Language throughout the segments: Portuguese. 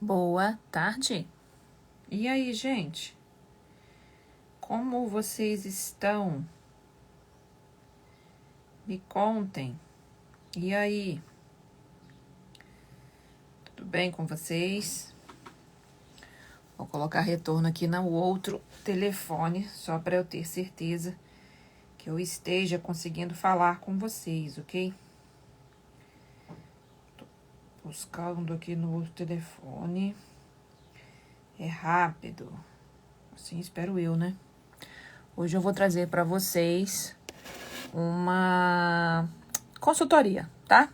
Boa tarde. E aí, gente? Como vocês estão? Me contem. E aí? Tudo bem com vocês? Vou colocar retorno aqui no outro telefone, só para eu ter certeza que eu esteja conseguindo falar com vocês, ok? Tô buscando aqui no outro telefone. É rápido. Assim espero eu, né? Hoje eu vou trazer para vocês uma consultoria, tá?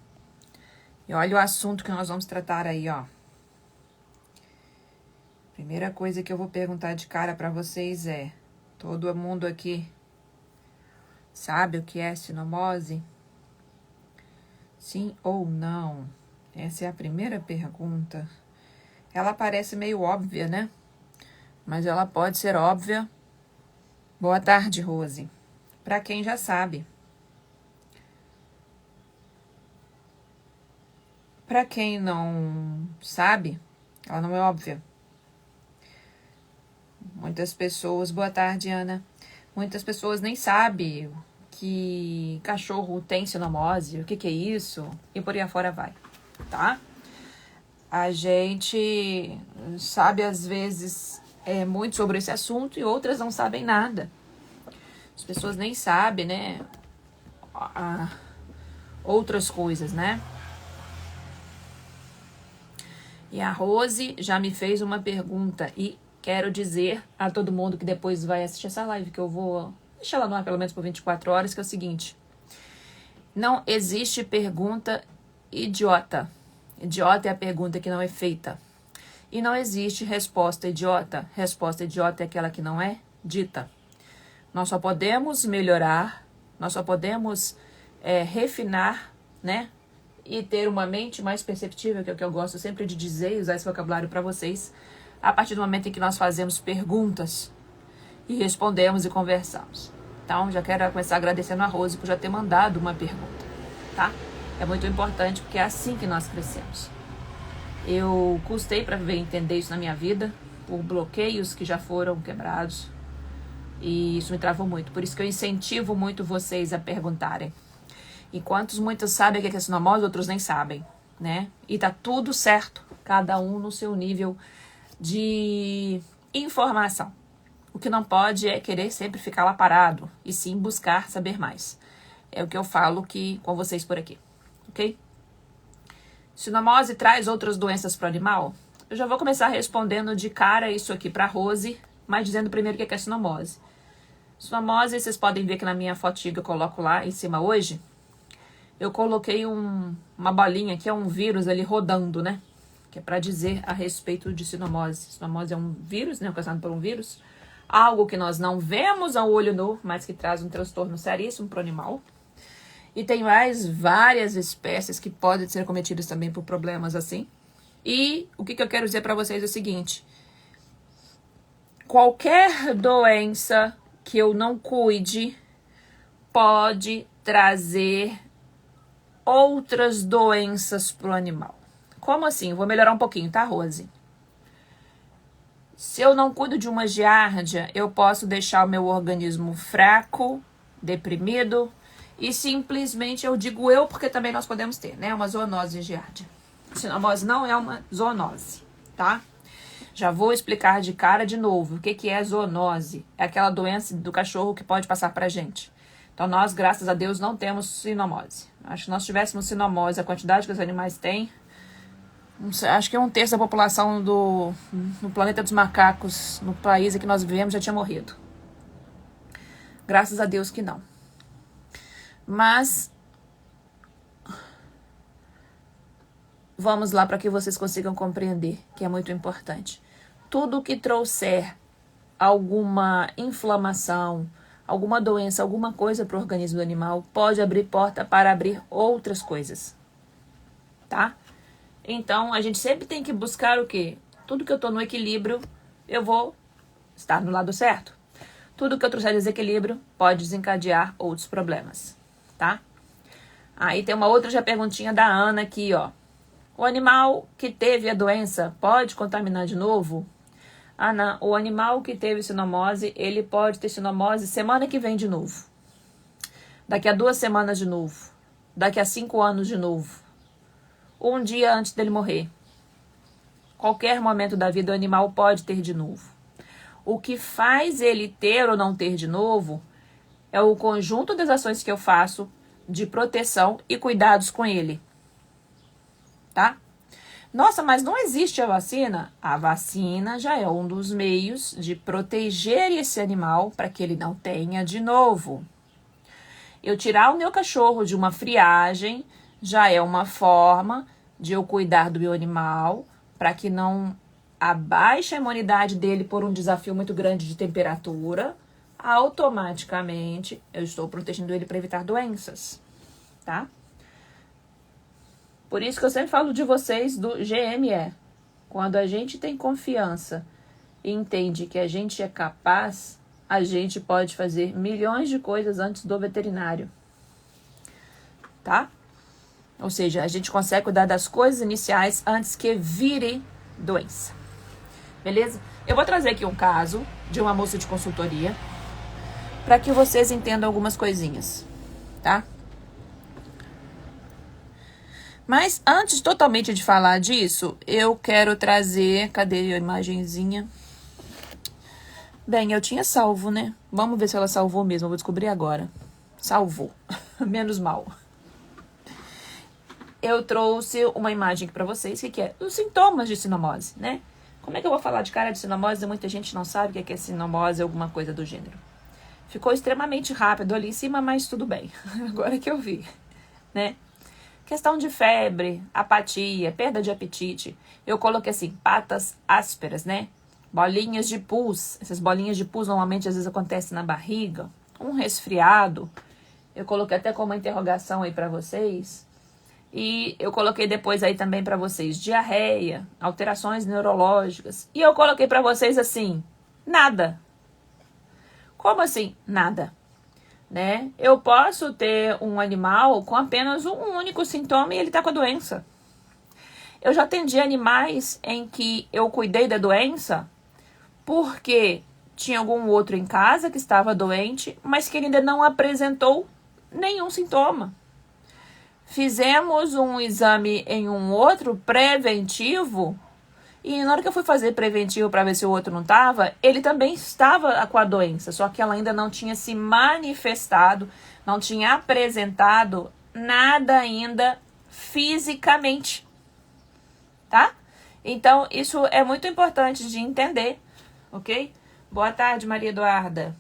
E olha o assunto que nós vamos tratar aí, ó. Primeira coisa que eu vou perguntar de cara para vocês é: todo mundo aqui sabe o que é sinomose? Sim ou não? Essa é a primeira pergunta. Ela parece meio óbvia, né? Mas ela pode ser óbvia. Boa tarde, Rose. Para quem já sabe. Para quem não sabe, ela não é óbvia. Muitas pessoas... Boa tarde, Ana. Muitas pessoas nem sabem que cachorro tem sinomose, o que é isso, e por aí afora vai, tá? A gente sabe, às vezes, muito sobre esse assunto e outras não sabem nada. As pessoas nem sabem, né, outras coisas, né? E a Rose já me fez uma pergunta e quero dizer a todo mundo que depois vai assistir essa live, que eu vou deixar ela no ar pelo menos por 24 horas, que é o seguinte: não existe pergunta idiota. Idiota é a pergunta que não é feita. E não existe resposta idiota. Resposta idiota é aquela que não é dita. Nós só podemos melhorar, nós só podemos refinar, né? E ter uma mente mais perceptível, que é o que eu gosto sempre de dizer e usar esse vocabulário para vocês, a partir do momento em que nós fazemos perguntas e respondemos e conversamos. Então, já quero começar agradecendo a Rose por já ter mandado uma pergunta, tá? É muito importante porque é assim que nós crescemos. Eu custei para entender isso na minha vida, por bloqueios que já foram quebrados, e isso me travou muito. Por isso que eu incentivo muito vocês a perguntarem. Enquanto muitos sabem o que é sinomose, outros nem sabem, né? E tá tudo certo, cada um no seu nível de informação. O que não pode é querer sempre ficar lá parado, e sim buscar saber mais. É o que eu falo com vocês por aqui, ok? Sinomose traz outras doenças para o animal? Eu já vou começar respondendo de cara isso aqui para Rose, mas dizendo primeiro o que é sinomose. Sinomose, vocês podem ver que na minha fotinha que eu coloco lá em cima hoje, eu coloquei uma bolinha que é um vírus ali rodando, né? Que é para dizer a respeito de sinomose. Sinomose é um vírus, né? Ocasionado por um vírus. Algo que nós não vemos ao olho nu, mas que traz um transtorno seríssimo para o animal. E tem várias espécies que podem ser cometidas também por problemas assim. E o que eu quero dizer para vocês é o seguinte: qualquer doença que eu não cuide pode trazer outras doenças para o animal. Como assim? Vou melhorar um pouquinho, tá, Rose? Se eu não cuido de uma giardia, eu posso deixar o meu organismo fraco, deprimido, e simplesmente eu digo eu, porque também nós podemos ter, né? Uma zoonose giardia. Sinomose não é uma zoonose, tá? Já vou explicar de cara de novo o que é zoonose. É aquela doença do cachorro que pode passar pra gente. Então nós, graças a Deus, não temos sinomose. Acho que se nós tivéssemos sinomose, a quantidade que os animais têm, acho que 1/3 da população no planeta dos macacos, no país em que nós vivemos, já tinha morrido. Graças a Deus que não. Mas vamos lá para que vocês consigam compreender, que é muito importante. Tudo que trouxer alguma inflamação, alguma doença, alguma coisa para o organismo do animal, pode abrir porta para abrir outras coisas, tá? Então, a gente sempre tem que buscar o quê? Tudo que eu estou no equilíbrio, eu vou estar no lado certo. Tudo que eu trouxer desequilíbrio pode desencadear outros problemas, tá? Aí tem uma outra já perguntinha da Ana aqui, ó. O animal que teve a doença pode contaminar de novo? Ah, não. O animal que teve sinomose, ele pode ter sinomose semana que vem de novo. Daqui a 2 semanas de novo. Daqui a 5 anos de novo. Um dia antes dele morrer. Qualquer momento da vida o animal pode ter de novo. O que faz ele ter ou não ter de novo é o conjunto das ações que eu faço de proteção e cuidados com ele. Tá? Nossa, mas não existe a vacina? A vacina já é um dos meios de proteger esse animal para que ele não tenha de novo. Eu tirar o meu cachorro de uma friagem já é uma forma de eu cuidar do meu animal para que não abaixe a imunidade dele por um desafio muito grande de temperatura. Automaticamente eu estou protegendo ele para evitar doenças, tá? Por isso que eu sempre falo de vocês do GME. Quando a gente tem confiança e entende que a gente é capaz, a gente pode fazer milhões de coisas antes do veterinário, tá? Ou seja, a gente consegue cuidar das coisas iniciais antes que vire doença. Beleza? Eu vou trazer aqui um caso de uma moça de consultoria para que vocês entendam algumas coisinhas, tá? Mas antes totalmente de falar disso, eu quero trazer... Cadê a imagenzinha? Bem, eu tinha salvo, né? Vamos ver se ela salvou mesmo, eu vou descobrir agora. Salvou. Menos mal. Eu trouxe uma imagem aqui pra vocês, que é os sintomas de sinomose, né? Como é que eu vou falar de cara de sinomose? Muita gente não sabe o que é sinomose ou alguma coisa do gênero. Ficou extremamente rápido ali em cima, mas tudo bem. Agora que eu vi, né? Questão de febre, apatia, perda de apetite. Eu coloquei assim, patas ásperas, né? Bolinhas de pus. Essas bolinhas de pus normalmente às vezes acontecem na barriga. Um resfriado. Eu coloquei até como uma interrogação aí pra vocês. E eu coloquei depois aí também pra vocês diarreia, alterações neurológicas. E eu coloquei pra vocês assim, nada. Como assim? Nada. Né? Eu posso ter um animal com apenas um único sintoma e ele tá com a doença. Eu já atendi animais em que eu cuidei da doença porque tinha algum outro em casa que estava doente, mas que ele ainda não apresentou nenhum sintoma. Fizemos um exame em um outro preventivo e na hora que eu fui fazer preventivo para ver se o outro não estava, ele também estava com a doença, só que ela ainda não tinha se manifestado, não tinha apresentado nada ainda fisicamente, tá? Então, isso é muito importante de entender, ok? Boa tarde, Maria Eduarda.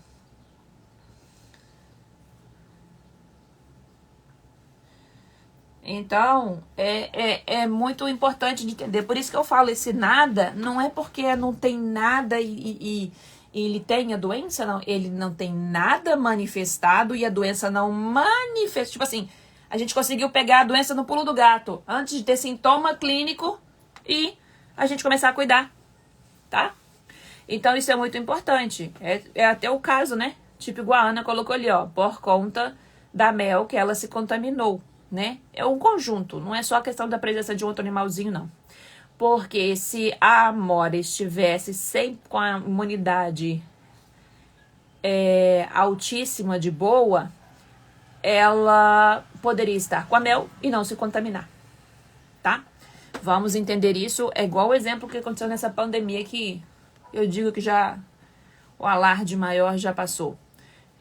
Então, é muito importante de entender. Por isso que eu falo, esse nada não é porque não tem nada e ele tem a doença, não. Ele não tem nada manifestado e a doença não manifesta. Tipo assim, a gente conseguiu pegar a doença no pulo do gato, antes de ter sintoma clínico e a gente começar a cuidar, tá? Então, isso é muito importante. É até o caso, né? Tipo, igual a Ana colocou ali, ó, por conta da mel que ela se contaminou. Né? É um conjunto, não é só a questão da presença de outro animalzinho, não. Porque se a Amora estivesse sempre com a imunidade altíssima de boa, ela poderia estar com a mel e não se contaminar, tá? Vamos entender isso. É igual o exemplo que aconteceu nessa pandemia que eu digo que já o alarde maior já passou.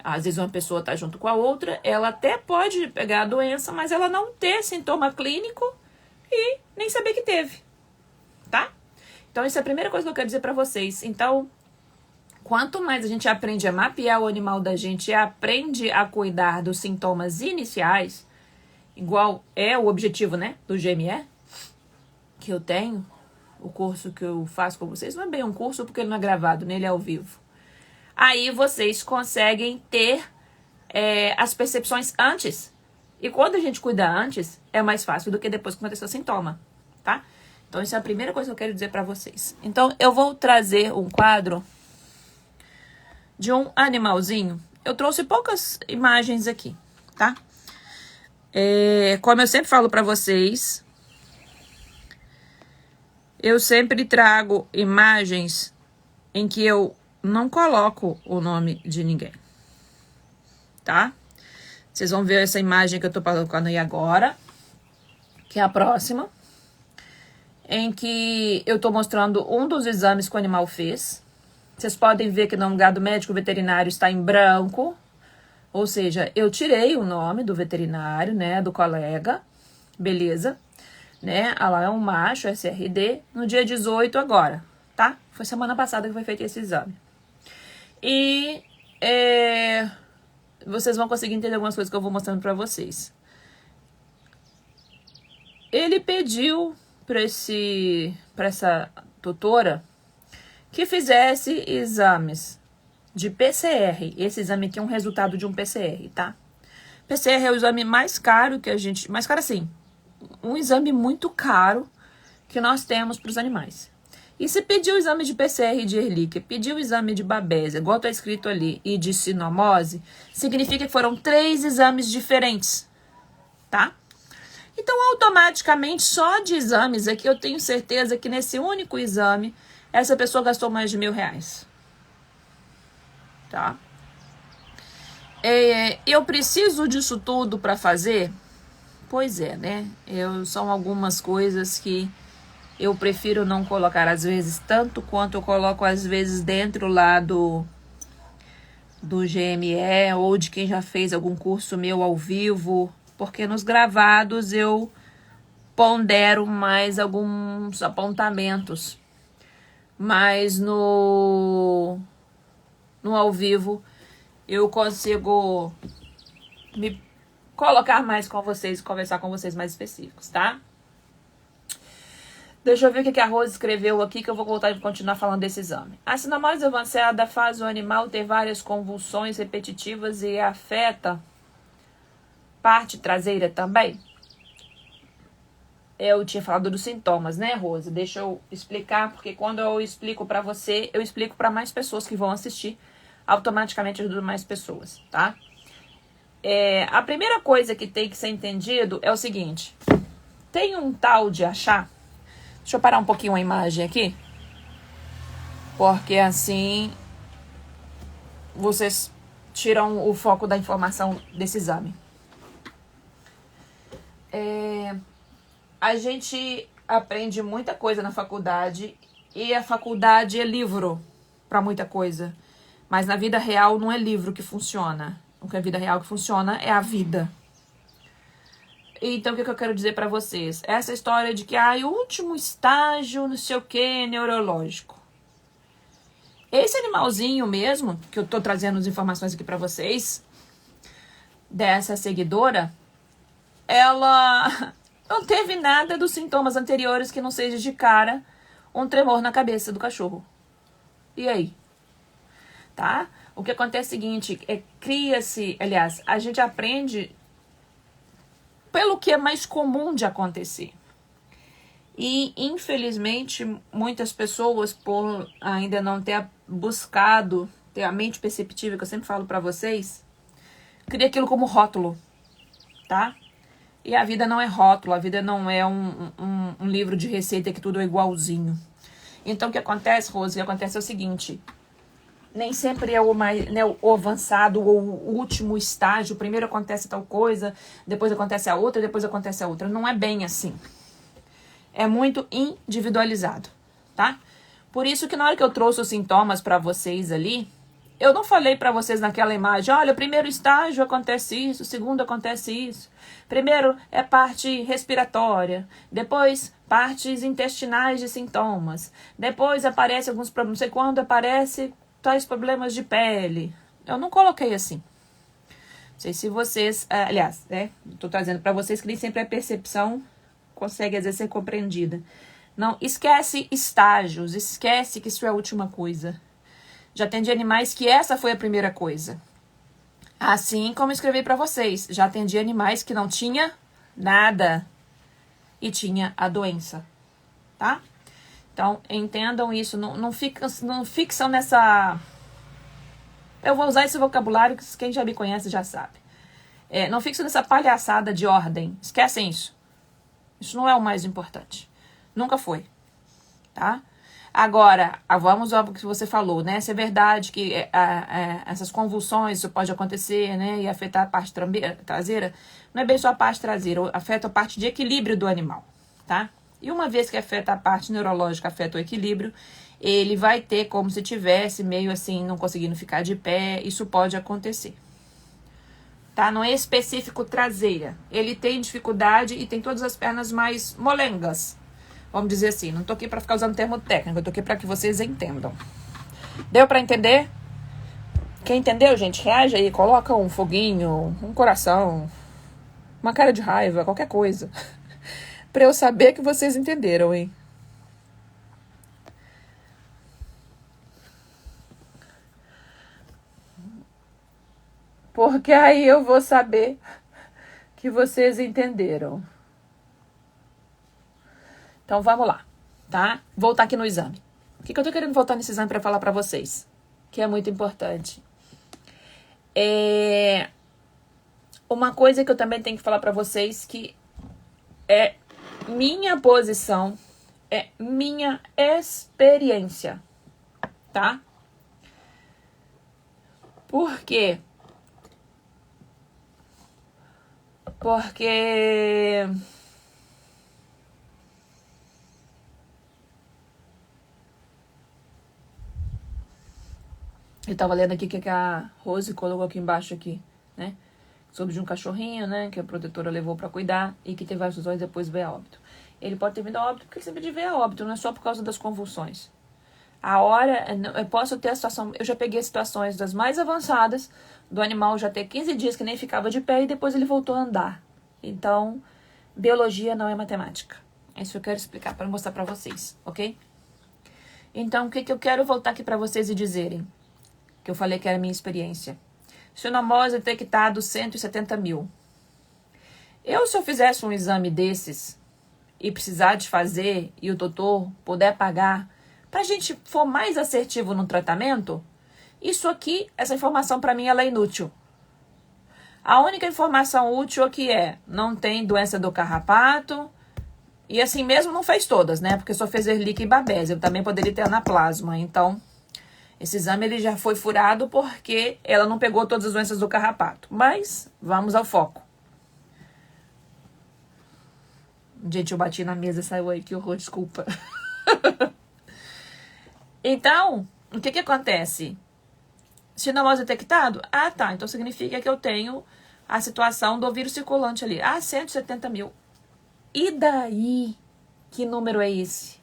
Às vezes uma pessoa está junto com a outra, ela até pode pegar a doença, mas ela não ter sintoma clínico e nem saber que teve, tá? Então, isso é a primeira coisa que eu quero dizer para vocês. Então, quanto mais a gente aprende a mapear o animal da gente e aprende a cuidar dos sintomas iniciais, igual é o objetivo, né, do GME, que eu tenho, o curso que eu faço com vocês, não é bem um curso porque ele não é gravado, né, ele é ao vivo. Aí vocês conseguem ter as percepções antes. E quando a gente cuida antes, é mais fácil do que depois que aconteceu o sintoma, tá? Então, isso é a primeira coisa que eu quero dizer pra vocês. Então, eu vou trazer um quadro de um animalzinho. Eu trouxe poucas imagens aqui, tá? Como eu sempre falo pra vocês, eu sempre trago imagens em que eu não coloco o nome de ninguém, tá? Vocês vão ver essa imagem que eu tô colocando aí agora, que é a próxima, em que eu tô mostrando um dos exames que o animal fez. Vocês podem ver que no lugar do médico veterinário está em branco, ou seja, eu tirei o nome do veterinário, né, do colega, beleza, né, lá é um macho, SRD, no dia 18 agora, tá? Foi semana passada que foi feito esse exame. E vocês vão conseguir entender algumas coisas que eu vou mostrando pra vocês. Ele pediu pra essa tutora que fizesse exames de PCR. Esse exame aqui é um resultado de um PCR, tá? PCR é o exame mais caro que a gente... Mais caro assim, um exame muito caro que nós temos para os animais. E se pediu o exame de PCR de Ehrlichia, pediu o exame de Babesia, igual está escrito ali, e de sinomose, significa que foram 3 exames diferentes, tá? Então, automaticamente, só de exames aqui, eu tenho certeza que nesse único exame, essa pessoa gastou mais de R$1.000, tá? Eu preciso disso tudo para fazer? Pois é, né? São algumas coisas que eu prefiro não colocar, às vezes, tanto quanto eu coloco, às vezes, dentro lá do GME ou de quem já fez algum curso meu ao vivo, porque nos gravados eu pondero mais alguns apontamentos, mas no ao vivo eu consigo me colocar mais com vocês e conversar com vocês mais específicos, tá? Deixa eu ver o que a Rose escreveu aqui, que eu vou voltar e continuar falando desse exame. A sinomose avançada faz o animal ter várias convulsões repetitivas e afeta parte traseira também? Eu tinha falado dos sintomas, né, Rose? Deixa eu explicar, porque quando eu explico pra você, eu explico pra mais pessoas que vão assistir. Automaticamente ajuda mais pessoas, tá? A primeira coisa que tem que ser entendido é o seguinte. Tem um tal de achar... Deixa eu parar um pouquinho a imagem aqui. Porque assim vocês tiram o foco da informação desse exame. A gente aprende muita coisa na faculdade e a faculdade é livro para muita coisa. Mas na vida real não é livro que funciona. O que é a vida real que funciona é a vida. Então, o que eu quero dizer pra vocês? Essa história de que, o último estágio, não sei o que, neurológico. Esse animalzinho mesmo, que eu tô trazendo as informações aqui pra vocês, dessa seguidora, ela não teve nada dos sintomas anteriores que não seja de cara um tremor na cabeça do cachorro. E aí? Tá? O que acontece é o seguinte, cria-se, aliás, a gente aprende pelo que é mais comum de acontecer. E, infelizmente, muitas pessoas, por ainda não ter buscado, ter a mente perceptiva, que eu sempre falo pra vocês, cria aquilo como rótulo, tá? E a vida não é rótulo, a vida não é um livro de receita que tudo é igualzinho. Então, o que acontece, Rose, o que acontece é o seguinte... Nem sempre é o avançado ou o último estágio. Primeiro acontece tal coisa, depois acontece a outra, depois acontece a outra. Não é bem assim. É muito individualizado, tá? Por isso que na hora que eu trouxe os sintomas para vocês ali, eu não falei para vocês naquela imagem, olha, primeiro estágio acontece isso, segundo acontece isso. Primeiro é parte respiratória, depois partes intestinais de sintomas, depois aparece alguns problemas, não sei quando aparece... tais problemas de pele. Eu não coloquei assim. Não sei se vocês... aliás, tô trazendo para vocês que nem sempre a percepção consegue, às vezes, ser compreendida. Não, esquece estágios. Esquece que isso é a última coisa. Já atendi animais que essa foi a primeira coisa. Assim como escrevi para vocês. Já atendi animais que não tinha nada. E tinha a doença. Tá? Então, entendam isso, não fixam nessa... Eu vou usar esse vocabulário que quem já me conhece já sabe. Não fixam nessa palhaçada de ordem. Esquecem isso. Isso não é o mais importante. Nunca foi. tá? Agora, vamos ao que você falou, né? Se é verdade que essas convulsões, isso pode acontecer, né? E afetar a parte traseira, não é bem só a parte traseira, afeta a parte de equilíbrio do animal, tá? E uma vez que afeta a parte neurológica, afeta o equilíbrio, ele vai ter como se tivesse meio assim, não conseguindo ficar de pé, isso pode acontecer. Tá? Não é específico traseira. Ele tem dificuldade e tem todas as pernas mais molengas. Vamos dizer assim, não tô aqui para ficar usando termo técnico, eu tô aqui para que vocês entendam. Deu para entender? Quem entendeu, gente, reage aí, coloca um foguinho, um coração, uma cara de raiva, qualquer coisa. Para eu saber que vocês entenderam, hein? Porque aí eu vou saber que vocês entenderam. Então, vamos lá, tá? Voltar aqui no exame. O que eu tô querendo voltar nesse exame para falar para vocês? Que é muito importante. Uma coisa que eu também tenho que falar para vocês que é minha posição, é minha experiência, tá? Por quê? Porque eu tava lendo aqui que a Rose colocou aqui embaixo aqui, né? Sobre de um cachorrinho, né? Que a protetora levou pra cuidar e que teve várias lesões e depois veio a óbito. Ele pode ter vindo a óbito porque ele sempre veio a óbito, não é só por causa das convulsões. Eu posso ter a situação, eu já peguei situações das mais avançadas, do animal já ter 15 dias que nem ficava de pé e depois ele voltou a andar. Então, biologia não é matemática. É isso que eu quero explicar para mostrar para vocês, ok? Então, o que eu quero voltar aqui para vocês e dizerem? Que eu falei que era a minha experiência. Sinomose detectado 170 mil. Se eu fizesse um exame desses e precisar de fazer e o doutor puder pagar, pra gente for mais assertivo no tratamento, isso aqui, essa informação para mim ela é inútil. A única informação útil aqui não tem doença do carrapato, e assim mesmo não fez todas, né? Porque só fez Ehrlich e Babese, eu também poderia ter anaplasma, então esse exame ele já foi furado porque ela não pegou todas as doenças do carrapato. Mas vamos ao foco. Gente, eu bati na mesa e saiu aí, que horror, desculpa. Então, o que acontece? Sinomose detectado? Ah, tá. Então significa que eu tenho a situação do vírus circulante ali. 170 mil. E daí? Que número é esse?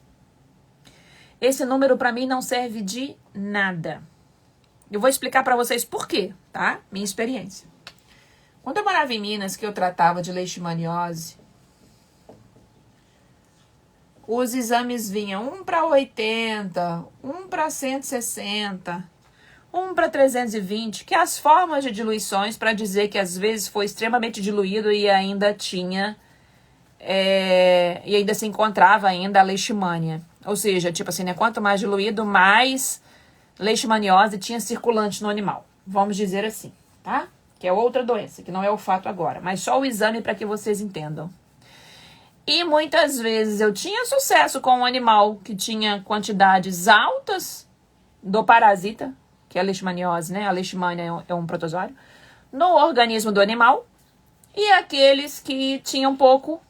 Esse número para mim não serve de nada. Eu vou explicar para vocês por quê, tá? Minha experiência. Quando eu morava em Minas, que eu tratava de leishmaniose, os exames vinham 1 para 80, 1 para 160, 1 para 320, que é as formas de diluições para dizer que às vezes foi extremamente diluído e ainda tinha, e ainda se encontrava ainda a leishmania. Ou seja, tipo assim, né? Quanto mais diluído, mais leishmaniose tinha circulante no animal. Vamos dizer assim, tá? Que é outra doença, que não é o fato agora, mas só o exame para que vocês entendam. E muitas vezes eu tinha sucesso com um animal que tinha quantidades altas do parasita, que é a leishmaniose, né? A leishmania é um protozoário, no organismo do animal. E aqueles que tinham pouco,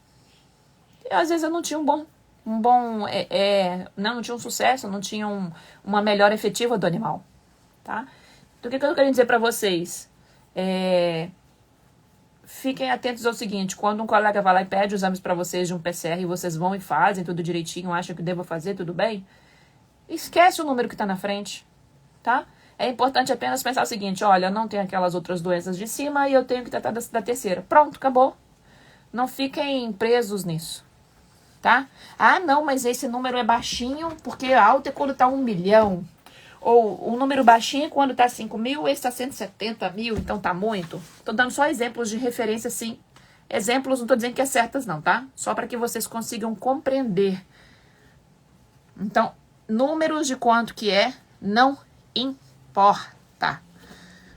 e às vezes eu não tinha não tinha um sucesso, não tinha uma melhora efetiva do animal, tá? Então, o que eu quero dizer para vocês? Fiquem atentos ao seguinte, quando um colega vai lá e pede os exames para vocês de um PCR e vocês vão e fazem tudo direitinho, acham que devo fazer, tudo bem? Esquece o número que está na frente, tá? É importante apenas pensar o seguinte, olha, eu não tenho aquelas outras doenças de cima e eu tenho que tratar da terceira. Pronto, acabou. Não fiquem presos nisso, tá? Ah, não, mas esse número é baixinho porque alto é quando está 1 milhão. Ou o número baixinho quando está 5 mil, esse está 170 mil, então tá muito. Tô dando só exemplos de referência, assim. Exemplos, não tô dizendo que é certas não, tá? Só para que vocês consigam compreender. Então, números de quanto que não importa.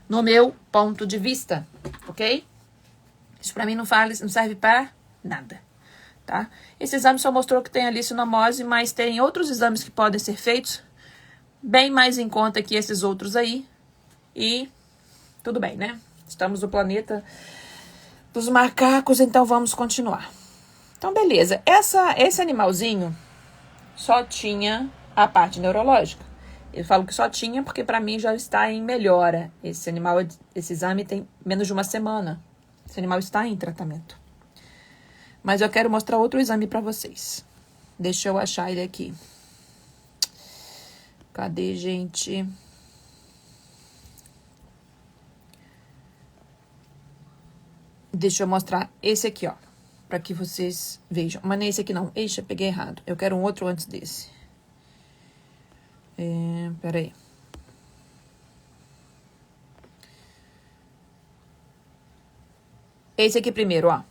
No meu ponto de vista, ok? Isso para mim não serve para nada, tá? Esse exame só mostrou que tem ali sinomose, mas tem outros exames que podem ser feitos bem mais em conta que esses outros aí. E tudo bem, né? Estamos no planeta dos macacos, então vamos continuar. Então, beleza. Esse animalzinho só tinha a parte neurológica. Eu falo que só tinha porque para mim já está em melhora. Esse exame tem menos de uma semana. Esse animal está em tratamento. Mas eu quero mostrar outro exame para vocês. Deixa eu achar ele aqui. Cadê, gente? Deixa eu mostrar esse aqui, ó. Para que vocês vejam. Mas não é esse aqui, não. Eixa, peguei errado. Eu quero um outro antes desse. Peraí. Esse aqui primeiro, ó.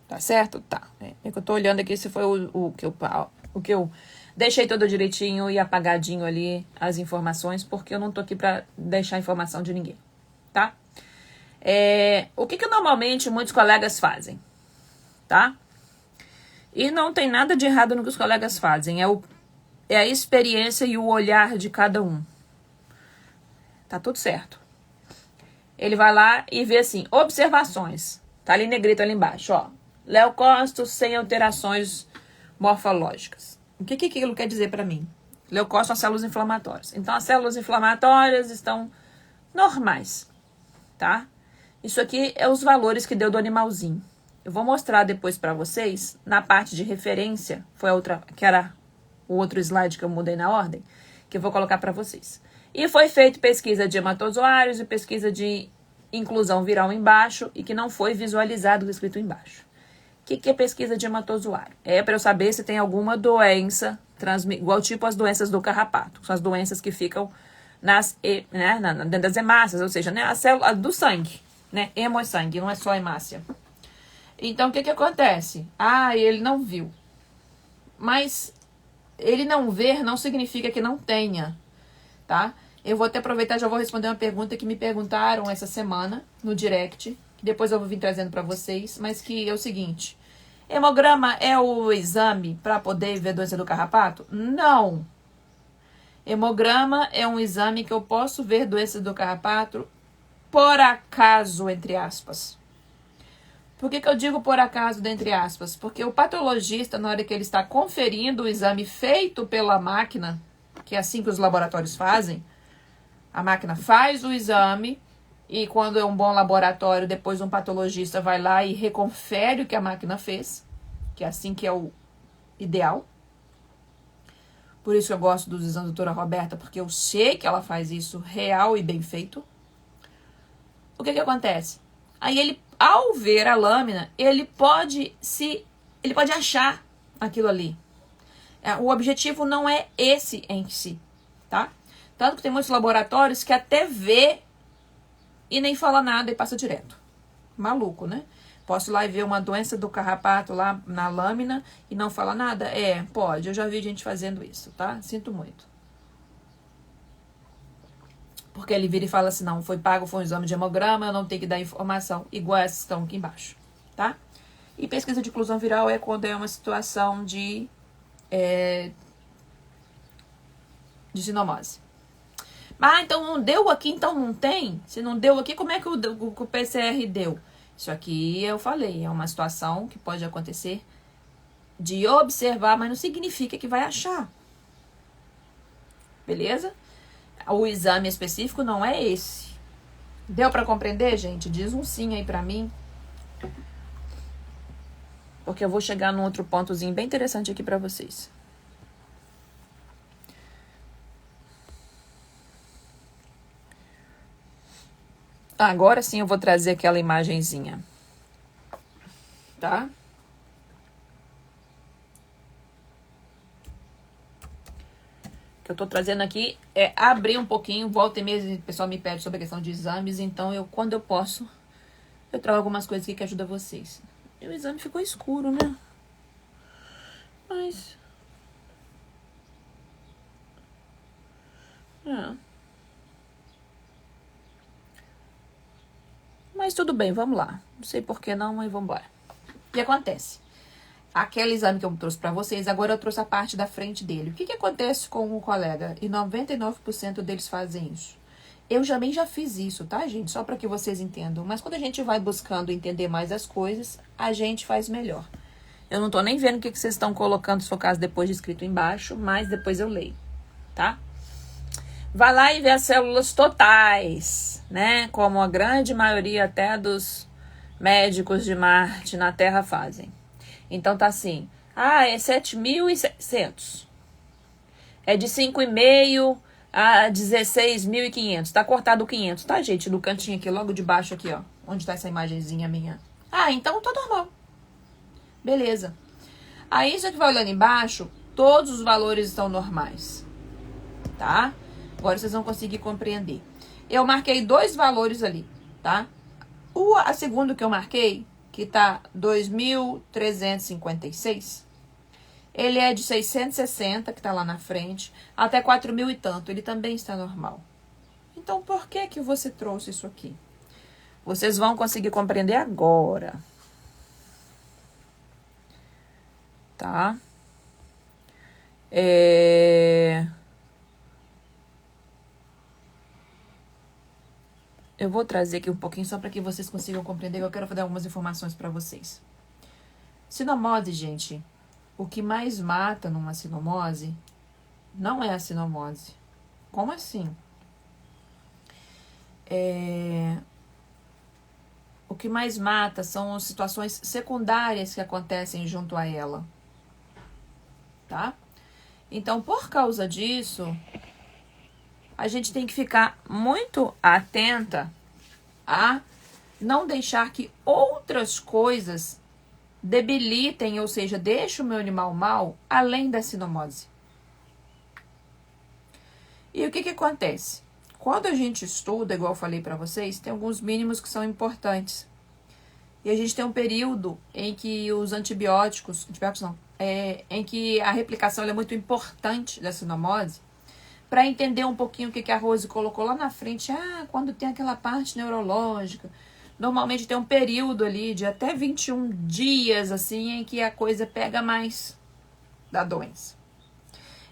Tá certo? Tá. É que eu tô olhando aqui se foi o que eu deixei todo direitinho e apagadinho ali as informações, porque eu não tô aqui pra deixar informação de ninguém, tá? O que normalmente muitos colegas fazem, tá? E não tem nada de errado no que os colegas fazem. É a experiência e o olhar de cada um. Tá tudo certo. Ele vai lá e vê assim, observações. Tá ali negrito ali embaixo, ó. Leucócitos sem alterações morfológicas. O que aquilo quer dizer para mim? Leucócitos são células inflamatórias. Então, as células inflamatórias estão normais, tá? Isso aqui é os valores que deu do animalzinho. Eu vou mostrar depois para vocês, na parte de referência, foi a outra, que era o outro slide que eu mudei na ordem, que eu vou colocar para vocês. E foi feita pesquisa de hematozoários e pesquisa de inclusão viral embaixo e que não foi visualizado o escrito embaixo. O que é pesquisa de hematozoário? É para eu saber se tem alguma doença, igual tipo as doenças do carrapato. São as doenças que ficam dentro das hemácias, ou seja, né, a célula do sangue. Né? Hemo é sangue, não é só hemácia. Então, o que acontece? Ele não viu. Mas ele não ver não significa que não tenha, tá? Eu vou até aproveitar, já vou responder uma pergunta que me perguntaram essa semana no direct, que depois eu vou vir trazendo para vocês, mas que é o seguinte: hemograma é o exame para poder ver a doença do carrapato? Não. Hemograma é um exame que eu posso ver doença do carrapato por acaso, entre aspas. Por que eu digo por acaso, entre aspas? Porque o patologista, na hora que ele está conferindo o exame feito pela máquina, que é assim que os laboratórios fazem, a máquina faz o exame e quando é um bom laboratório, depois um patologista vai lá e reconfere o que a máquina fez, que é assim que é o ideal. Por isso que eu gosto dos exames da doutora Roberta, porque eu sei que ela faz isso real e bem feito. O que acontece? Aí ele, ao ver a lâmina, ele pode achar aquilo ali. O objetivo não é esse em si, tá? Tanto que tem muitos laboratórios que até vê e nem fala nada e passa direto. Maluco, né? Posso ir lá e ver uma doença do carrapato lá na lâmina e não fala nada? Pode. Eu já vi gente fazendo isso, tá? Sinto muito. Porque ele vira e fala assim, não, foi um exame de hemograma, eu não tenho que dar informação igual essas que estão aqui embaixo, tá? E pesquisa de inclusão viral é quando é uma situação de sinomose. Então não deu aqui, então não tem? Se não deu aqui, como é que o PCR deu? Isso aqui eu falei, é uma situação que pode acontecer de observar, mas não significa que vai achar. Beleza? O exame específico não é esse. Deu para compreender, gente? Diz um sim aí para mim. Porque eu vou chegar num outro pontozinho bem interessante aqui para vocês. Agora sim eu vou trazer aquela imagenzinha. Tá? O que eu tô trazendo aqui é abrir um pouquinho, volta e meia, o pessoal me pede sobre a questão de exames, então quando eu posso, eu trago algumas coisas aqui que ajudam vocês. E o exame ficou escuro, né? Mas... Mas tudo bem, vamos lá. Não sei por que não, mas vamos embora. O que acontece? aquele exame que eu trouxe para vocês, agora eu trouxe a parte da frente dele. O que acontece com o colega? E 99% deles fazem isso. Eu também já fiz isso, tá, gente? Só para que vocês entendam. Mas quando a gente vai buscando entender mais as coisas, a gente faz melhor. Eu não tô nem vendo o que vocês estão colocando, se for caso, depois de escrito embaixo, mas depois eu leio, tá? Vai lá e vê as células totais, né? Como a grande maioria até dos médicos de Marte na Terra fazem. Então tá assim, é 7.600. É de 5,5 a 16.500. Tá cortado 500, tá, gente? No cantinho aqui, logo de baixo aqui, ó. Onde tá essa imagenzinha minha. Então tá normal. Beleza. Aí, já que vai olhando embaixo, todos os valores estão normais. Tá? Agora vocês vão conseguir compreender. Eu marquei 2 valores ali, tá? A segunda que eu marquei, que tá 2.356, ele é de 660, que tá lá na frente, até 4.000 e tanto. Ele também está normal. Então, por que você trouxe isso aqui? Vocês vão conseguir compreender agora. Tá? Eu vou trazer aqui um pouquinho só para que vocês consigam compreender. Eu quero dar algumas informações para vocês. Sinomose, gente. O que mais mata numa sinomose não é a sinomose. Como assim? O que mais mata são as situações secundárias que acontecem junto a ela. Tá? Então, por causa disso, a gente tem que ficar muito atenta a não deixar que outras coisas debilitem, ou seja, deixem o meu animal mal, além da sinomose. E o que acontece? Quando a gente estuda, igual eu falei para vocês, tem alguns mínimos que são importantes. E a gente tem um período em que os antibióticos não, em que a replicação é muito importante da sinomose, para entender um pouquinho o que a Rose colocou lá na frente. Quando tem aquela parte neurológica, normalmente tem um período ali de até 21 dias, assim, em que a coisa pega mais da doença.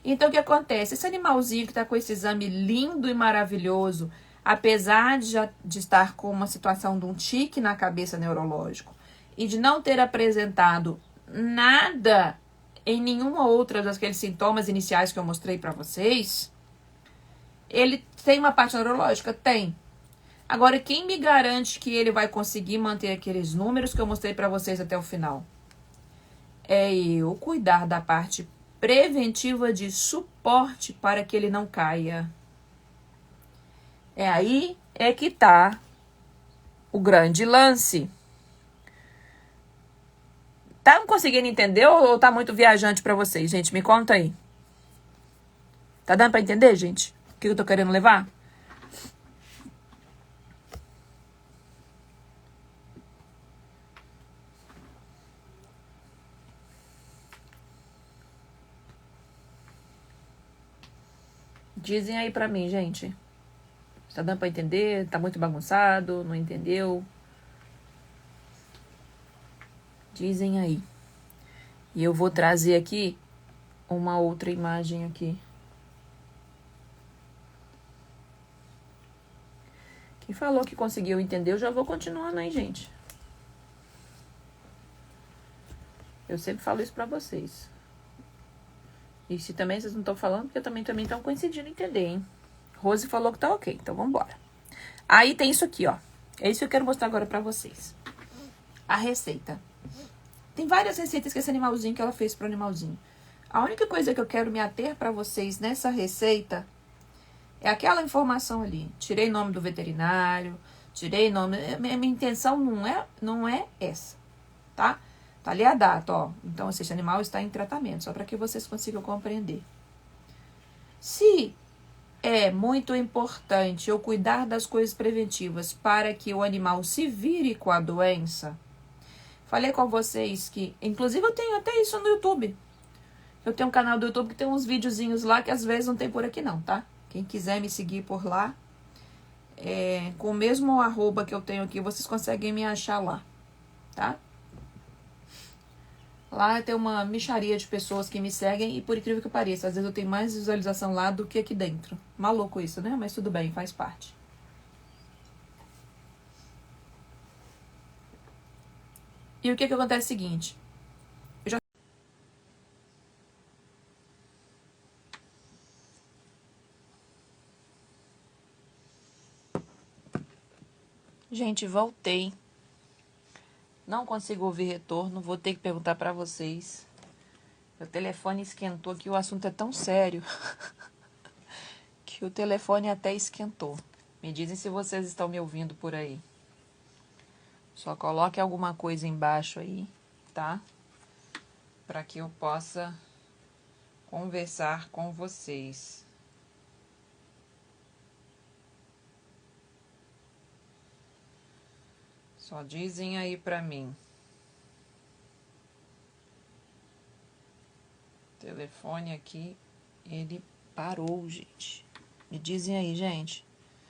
Então, o que acontece? Esse animalzinho que está com esse exame lindo e maravilhoso, apesar de estar com uma situação de um tique na cabeça neurológico e de não ter apresentado nada em nenhuma outra daqueles sintomas iniciais que eu mostrei para vocês, ele tem uma parte neurológica? Tem. Agora, quem me garante que ele vai conseguir manter aqueles números que eu mostrei para vocês até o final? É eu cuidar da parte preventiva de suporte para que ele não caia. Aí que tá o grande lance. Tá conseguindo entender ou tá muito viajante para vocês? Gente, me conta aí. Tá dando para entender, gente? O que eu tô querendo levar? Dizem aí pra mim, gente. Tá dando pra entender? Tá muito bagunçado? Não entendeu? Dizem aí. E eu vou trazer aqui uma outra imagem aqui. Quem falou que conseguiu entender, eu já vou continuando aí, gente. Eu sempre falo isso pra vocês. E se também vocês não estão falando, porque também estão coincidindo em entender, hein? Rose falou que tá ok, então vambora. Aí tem isso aqui, ó. É isso que eu quero mostrar agora pra vocês. A receita. Tem várias receitas que esse animalzinho que ela fez pro animalzinho. A única coisa que eu quero me ater pra vocês nessa receita é aquela informação ali. Tirei nome do veterinário, tirei nome... Minha intenção não é essa, tá? Tá ali a data, ó. Então, esse animal está em tratamento, só para que vocês consigam compreender. Se é muito importante eu cuidar das coisas preventivas para que o animal se vire com a doença, falei com vocês que, inclusive eu tenho até isso no YouTube. Eu tenho um canal do YouTube que tem uns videozinhos lá que às vezes não tem por aqui não, tá? Quem quiser me seguir por lá, com o mesmo @ que eu tenho aqui, vocês conseguem me achar lá, tá? Lá tem uma mixaria de pessoas que me seguem e por incrível que pareça, às vezes eu tenho mais visualização lá do que aqui dentro. Maluco isso, né? Mas tudo bem, faz parte. E o que acontece é o seguinte. Gente, voltei. Não consigo ouvir retorno, vou ter que perguntar pra vocês. Meu telefone esquentou aqui, o assunto é tão sério que o telefone até esquentou. Me dizem se vocês estão me ouvindo por aí. Só coloque alguma coisa embaixo aí, tá? Para que eu possa conversar com vocês. Só dizem aí pra mim. O telefone aqui, ele parou, gente. Me dizem aí, gente.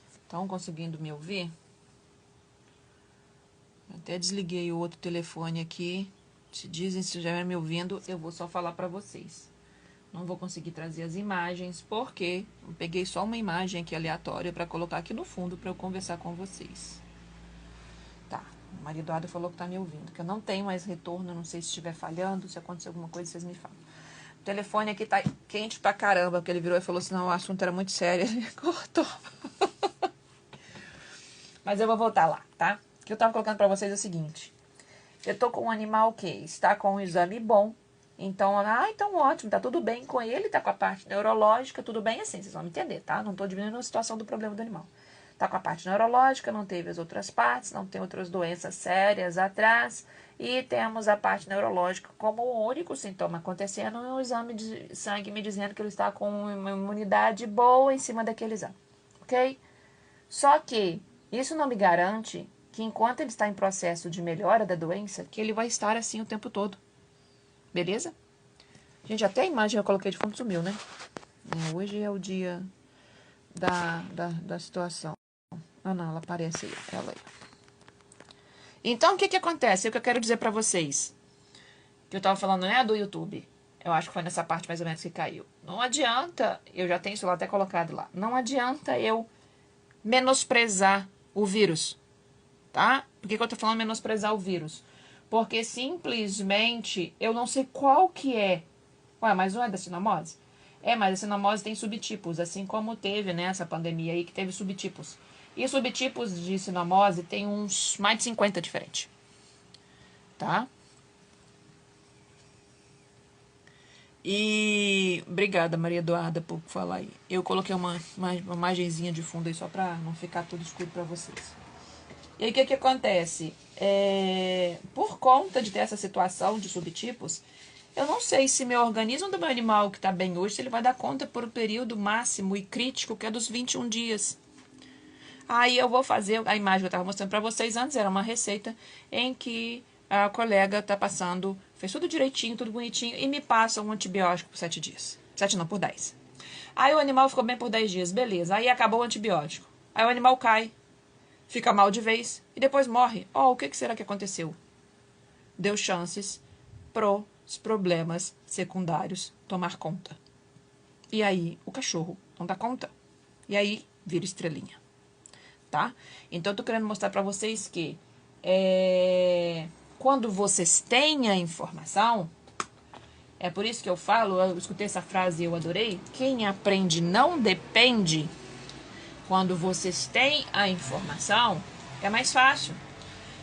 Estão conseguindo me ouvir? Até desliguei o outro telefone aqui. Se dizem se já me ouvindo, eu vou só falar pra vocês. Não vou conseguir trazer as imagens, porque eu peguei só uma imagem aqui aleatória pra colocar aqui no fundo pra eu conversar com vocês. Tá, o Maria Eduarda falou que tá me ouvindo, que eu não tenho mais retorno, não sei se estiver falhando, se acontecer alguma coisa, vocês me falam. O telefone aqui tá quente pra caramba, porque ele virou e falou assim, não, o assunto era muito sério, ele cortou. Mas eu vou voltar lá, tá? O que eu tava colocando pra vocês é o seguinte. Eu tô com um animal que está com um exame bom. Então, então ótimo, tá tudo bem com ele, tá com a parte neurológica, tudo bem assim, vocês vão me entender, tá? Não tô diminuindo a situação do problema do animal. Tá com a parte neurológica, não teve as outras partes, não tem outras doenças sérias atrás. E temos a parte neurológica como o único sintoma acontecendo e um exame de sangue me dizendo que ele está com uma imunidade boa em cima daquele exame, ok? Só que isso não me garante que enquanto ele está em processo de melhora da doença, que ele vai estar assim o tempo todo. Beleza? Gente, até a imagem que eu coloquei de fundo sumiu, né? Hoje é o dia da situação. Ah, não, ela aparece aí. Ela aí. Então, o que acontece? O que eu quero dizer pra vocês. Que eu tava falando, né, do YouTube. Eu acho que foi nessa parte mais ou menos que caiu. Não adianta, eu já tenho isso lá até colocado lá. Não adianta eu menosprezar o vírus, tá? Por que eu tô falando menosprezar o vírus? Porque simplesmente eu não sei qual que é. Ué, mas não é da sinomose? É, mas a sinomose tem subtipos, assim como teve, né, essa pandemia aí que teve subtipos. E subtipos de sinomose tem uns mais de 50 diferentes, tá? E obrigada, Maria Eduarda, por falar aí. Eu coloquei uma imagenzinha de fundo aí só pra não ficar tudo escuro pra vocês. E aí, o que acontece? Por conta de ter essa situação de subtipos, eu não sei se meu organismo do meu animal que tá bem hoje, se ele vai dar conta por um período máximo e crítico, que é dos 21 dias. Aí eu vou fazer a imagem que eu estava mostrando para vocês antes, era uma receita em que a colega tá passando, fez tudo direitinho, tudo bonitinho, e me passa um antibiótico por 7 dias. 7 não, por 10. Aí o animal ficou bem por 10 dias, beleza. Aí acabou o antibiótico. Aí o animal cai, fica mal de vez e depois morre. O que será que aconteceu? Deu chances pros problemas secundários tomar conta. E aí o cachorro não dá conta. E aí vira estrelinha. Tá? Então eu tô querendo mostrar para vocês que quando vocês têm a informação, é por isso que eu falo, eu escutei essa frase e eu adorei, quem aprende não depende. Quando vocês têm a informação, é mais fácil.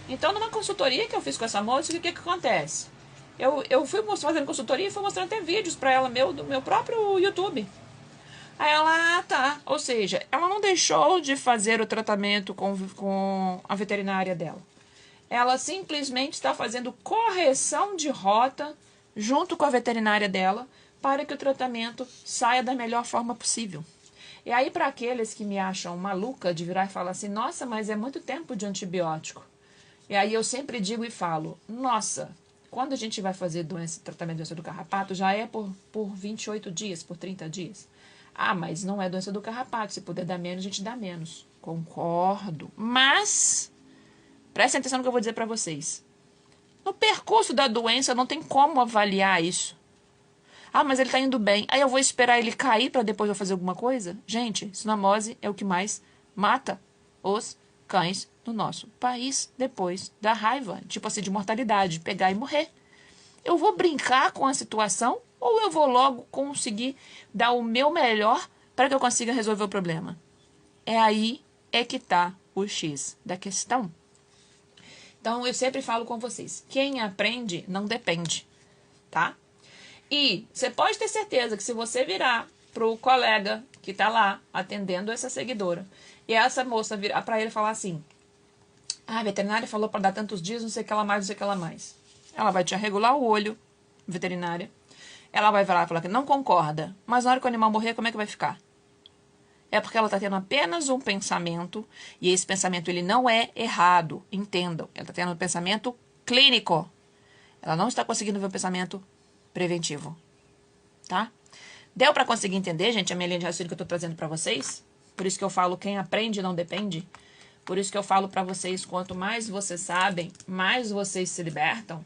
Então, numa consultoria que eu fiz com essa moça, o que acontece? Eu fui fazendo consultoria e fui mostrando até vídeos para ela do meu próprio YouTube. Aí ela, tá. Ou seja, ela não deixou de fazer o tratamento com a veterinária dela. Ela simplesmente está fazendo correção de rota junto com a veterinária dela para que o tratamento saia da melhor forma possível. E aí, para aqueles que me acham maluca de virar e falar assim, nossa, mas é muito tempo de antibiótico. E aí eu sempre digo e falo, nossa, quando a gente vai fazer tratamento de doença do carrapato, já é por 28 dias, por 30 dias. Ah, mas não é doença do carrapato. Se puder dar menos, a gente dá menos. Concordo. Mas, prestem atenção no que eu vou dizer pra vocês. No percurso da doença não tem como avaliar isso. Ah, mas ele tá indo bem. Aí eu vou esperar ele cair para depois eu fazer alguma coisa? Gente, sinamose é o que mais mata os cães no nosso país depois da raiva. Tipo assim, de mortalidade, pegar e morrer. Eu vou brincar com a situação ou eu vou logo conseguir dar o meu melhor para que eu consiga resolver o problema? É aí que tá o X da questão. Então, eu sempre falo com vocês, quem aprende não depende, tá? E você pode ter certeza que se você virar pro colega que tá lá atendendo essa seguidora e essa moça virar para ele e falar assim: ah, a veterinária falou para dar tantos dias, não sei o que ela mais, não sei o que ela mais. Ela vai te arregular o olho, veterinária. Ela vai falar que não concorda. Mas na hora que o animal morrer, como é que vai ficar? É porque ela está tendo apenas um pensamento, e esse pensamento ele não é errado, entendam. Ela está tendo um pensamento clínico. Ela não está conseguindo ver o pensamento preventivo. Tá? Deu para conseguir entender, gente, a minha linha de raciocínio que eu estou trazendo para vocês? Por isso que eu falo, quem aprende não depende. Por isso que eu falo para vocês, quanto mais vocês sabem, mais vocês se libertam.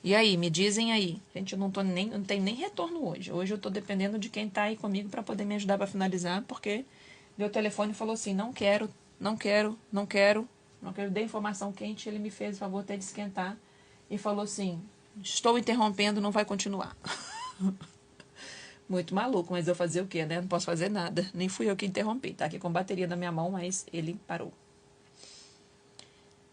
E aí, me dizem aí. Gente, eu não tenho nem retorno hoje. Hoje eu tô dependendo de quem tá aí comigo para poder me ajudar para finalizar, porque meu telefone falou assim: não quero. Dei informação quente, ele me fez o favor até de esquentar e falou assim: estou interrompendo, não vai continuar. Muito maluco, mas eu fazer o quê, né? Não posso fazer nada. Nem fui eu que interrompi. Tá aqui com bateria na minha mão, mas ele parou.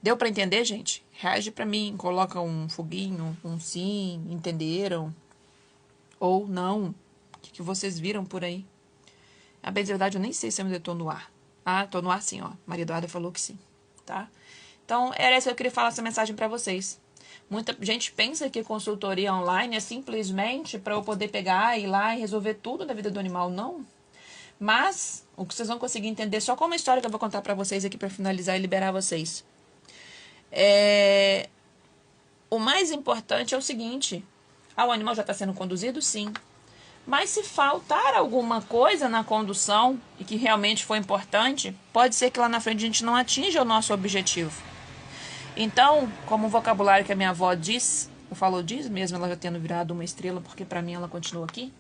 Deu para entender, gente? Reage para mim, coloca um foguinho, um sim, entenderam? Ou não? O que vocês viram por aí? A bem de verdade, eu nem sei se eu tô no ar. Ah, tô no ar sim, ó. Maria Eduarda falou que sim, tá? Então, era isso que eu queria falar essa mensagem para vocês. Muita gente pensa que consultoria online é simplesmente para eu poder pegar, ir lá e resolver tudo da vida do animal. Não. Mas, o que vocês vão conseguir entender só com uma história que eu vou contar para vocês aqui para finalizar e liberar vocês. O mais importante é o seguinte: o animal já está sendo conduzido? Sim. Mas se faltar alguma coisa na condução e que realmente foi importante, pode ser que lá na frente a gente não atinja o nosso objetivo. Então, como o vocabulário que a minha avó diz mesmo ela já tendo virado uma estrela, porque para mim ela continua aqui,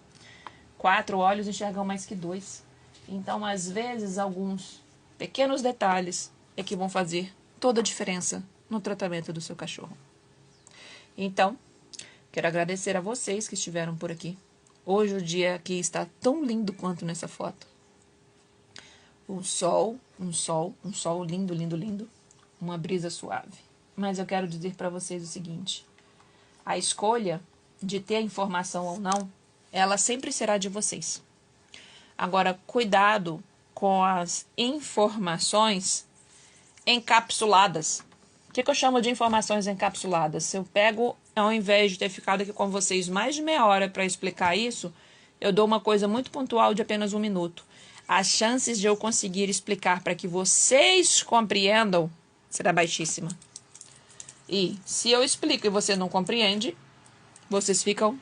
4 olhos enxergam mais que 2. Então, às vezes, alguns pequenos detalhes é que vão fazer toda a diferença no tratamento do seu cachorro. Então, quero agradecer a vocês que estiveram por aqui. Hoje o dia aqui está tão lindo quanto nessa foto. Um sol lindo, lindo, lindo. Uma brisa suave. Mas eu quero dizer para vocês o seguinte: a escolha de ter a informação ou não, ela sempre será de vocês. Agora, cuidado com as informações encapsuladas. O que eu chamo de informações encapsuladas? Se eu pego, ao invés de ter ficado aqui com vocês mais de meia hora para explicar isso, eu dou uma coisa muito pontual de apenas 1 minuto. As chances de eu conseguir explicar para que vocês compreendam será baixíssima. E se eu explico e você não compreende, vocês ficam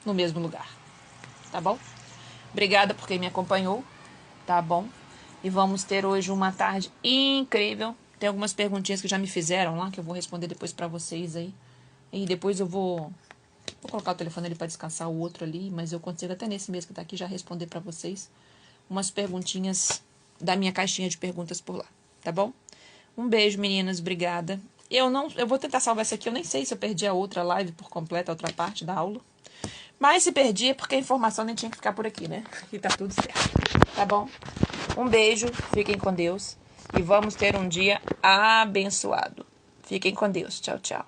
no mesmo lugar. Tá bom? Obrigada por quem me acompanhou. Tá bom? E vamos ter hoje uma tarde incrível. Tem algumas perguntinhas que já me fizeram lá, que eu vou responder depois pra vocês aí. E depois eu vou colocar o telefone ali pra descansar o outro ali, mas eu consigo até nesse mês que tá aqui já responder pra vocês umas perguntinhas da minha caixinha de perguntas por lá, tá bom? Um beijo, meninas, obrigada. Eu vou tentar salvar essa aqui, eu nem sei se eu perdi a outra live por completo, a outra parte da aula. Mas se perdi é porque a informação nem tinha que ficar por aqui, né? E tá tudo certo, tá bom? Um beijo, fiquem com Deus. E vamos ter um dia abençoado. Fiquem com Deus. Tchau, tchau.